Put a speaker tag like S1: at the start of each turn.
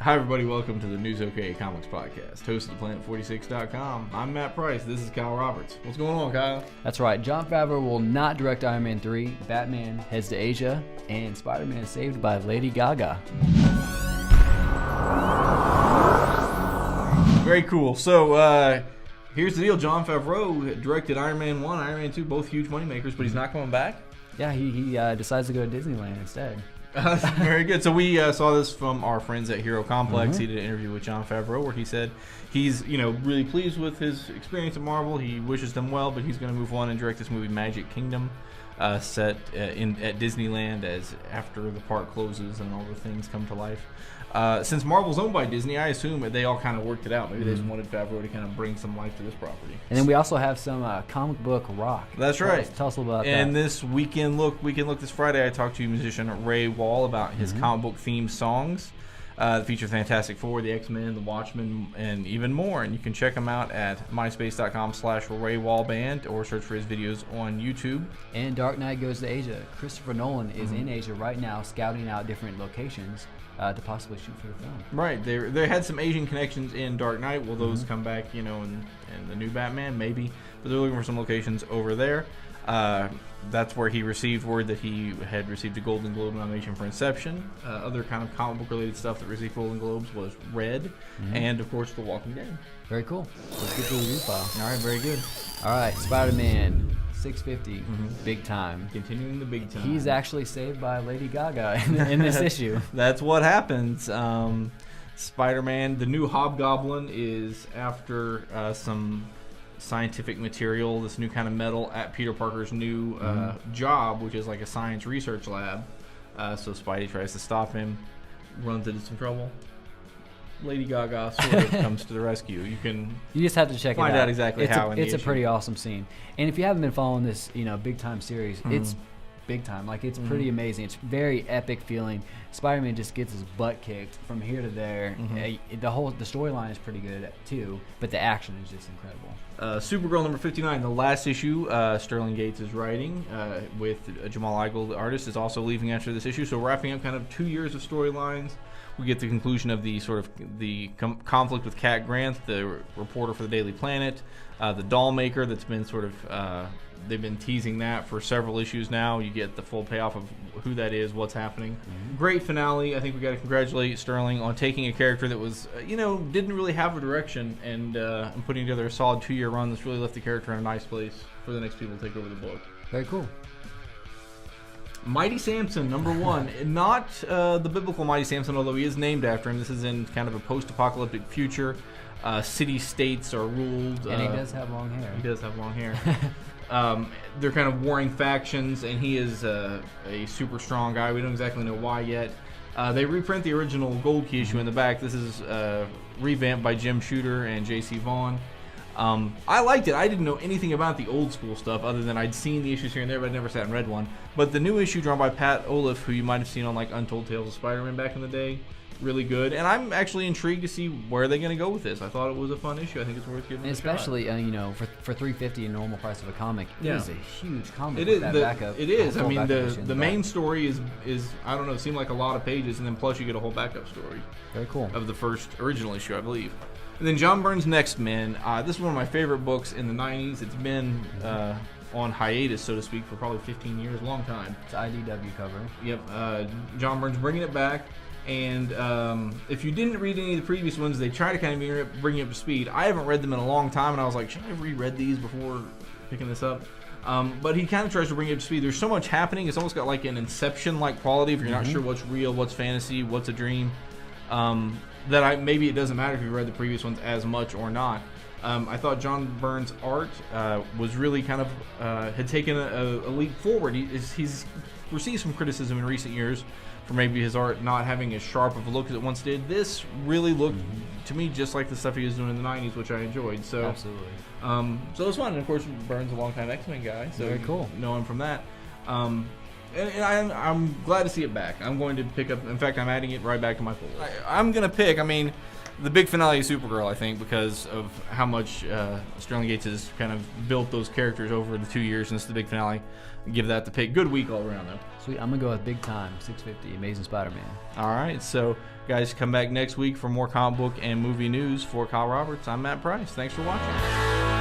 S1: Hi, everybody. Welcome to the News OK Comics Podcast, hosted at Planet46.com. I'm Matt Price. This is Kyle Roberts. What's going on, Kyle?
S2: That's right. Jon Favreau will not direct Iron Man 3. Batman heads to Asia, and Spider-Man is saved by Lady Gaga.
S1: Very cool. So, here's the deal. Jon Favreau directed Iron Man 1, Iron Man 2, both huge moneymakers, but he's not coming back.
S2: Yeah, he decides to go to Disneyland instead.
S1: Very good. So we saw this from our friends at Hero Complex. He did an interview with Jon Favreau where he said he's really pleased with his experience at Marvel. He wishes them well, but he's going to move on and direct this movie Magic Kingdom, set at Disneyland as after the park closes and all the things come to life. Since Marvel's owned by Disney, I assume they all kind of worked it out. Maybe they just wanted Favreau to kind of bring some life to this property.
S2: And then we also have some comic book rock.
S1: That's right.
S2: Tell us a little about that.
S1: And this weekend look this Friday, I talked to musician Ray Wall about his comic book themed songs. That feature Fantastic Four, the X-Men, the Watchmen, and even more. And you can check him out at myspace.com/RayWallBand or search for his videos on YouTube.
S2: And Dark Knight Goes to Asia. Christopher Nolan is in Asia right now scouting out different locations to possibly shoot for the film.
S1: Right. They had some Asian connections in Dark Knight. Will those come back, in the new Batman? Maybe. But they're looking for some locations over there. That's where he received word that he had received a Golden Globe nomination for Inception. Other kind of comic book related stuff that received Golden Globes was Red, and of course The Walking Dead.
S2: Very cool. Let's get to the review file.
S1: All right, very good.
S2: All right, Spider-Man 650, big time.
S1: Continuing the big time.
S2: He's actually saved by Lady Gaga in this issue.
S1: That's what happens. Spider-Man, the new Hobgoblin, is after some scientific material, this new kind of metal at Peter Parker's new job, which is like a science research lab. So Spidey tries to stop him, runs into some trouble. Lady Gaga sort of comes to the rescue. You
S2: just have to check it out.
S1: Find out exactly how.
S2: It's a pretty awesome scene. And if you haven't been following this, big time series, it's big time. Like, it's pretty amazing. It's very epic feeling. Spider-Man just gets his butt kicked from here to there. The storyline is pretty good too, but the action is just incredible.
S1: Supergirl number 59, the last issue, Sterling Gates is writing with Jamal Igle, the artist, is also leaving after this issue. So wrapping up kind of 2 years of storylines. We get the conclusion of the conflict with Cat Grant, the reporter for the Daily Planet, the doll maker that's been they've been teasing that for several issues now. You get the full payoff of who that is, what's happening. Great finale. I think we got to congratulate Sterling on taking a character that was, didn't really have a direction and putting together a solid 2-year run that's really left the character in a nice place for the next people to take over the book.
S2: Very cool.
S1: Mighty Samson, number 1. Not the biblical Mighty Samson, although he is named after him. This is in kind of a post-apocalyptic future. City-states are ruled.
S2: And he does have long hair.
S1: He does have long hair. They're kind of warring factions, and he is a super strong guy. We don't exactly know why yet. They reprint the original Gold Key issue in the back. This is revamped by Jim Shooter and J.C. Vaughn. I liked it. I didn't know anything about the old school stuff other than I'd seen the issues here and there, but I'd never sat and read one. But the new issue drawn by Pat Olliffe, who you might have seen on like Untold Tales of Spider-Man back in the day, really good. And I'm actually intrigued to see where they're going to go with this. I thought it was a fun issue. I think it's worth giving it a shot.
S2: Especially, for $3.50 a normal price of a comic, it is a huge comic.
S1: It is.
S2: That backup.
S1: It is. I mean, the main story is I don't know, it seemed like a lot of pages, and then plus you get a whole backup story.
S2: Very cool.
S1: Of the first original issue, I believe. And then John Byrne's Next Men. This is one of my favorite books in the 90s. It's been on hiatus, so to speak, for probably 15 years, a long time.
S2: It's IDW cover.
S1: Yep. John Byrne's bringing it back. And if you didn't read any of the previous ones, they try to kind of bring you up to speed. I haven't read them in a long time, and I was like, should I have reread these before picking this up? But he kind of tries to bring you up to speed. There's so much happening. It's almost got like an Inception-like quality if you're not sure what's real, what's fantasy, what's a dream. Maybe it doesn't matter if you read the previous ones as much or not. I thought John Byrne's art was really kind of had taken a leap forward. He's received some criticism in recent years for maybe his art not having as sharp of a look as it once did. This really looked to me just like the stuff he was doing in the 90s, which I enjoyed. So
S2: absolutely.
S1: So it was fun. And of course, Byrne's a longtime X-Men guy, so
S2: very cool.
S1: Know him from that. And I'm glad to see it back. I'm going to pick up. In fact, I'm adding it right back in my folder. I'm going to pick. I mean, the big finale is Supergirl, I think, because of how much Sterling Gates has kind of built those characters over the 2 years since the big finale. Give that the pick. Good week all around, though.
S2: Sweet. I'm going to go with big time, 650, Amazing Spider-Man.
S1: All right. So, guys, come back next week for more comic book and movie news. For Kyle Roberts, I'm Matt Price. Thanks for watching.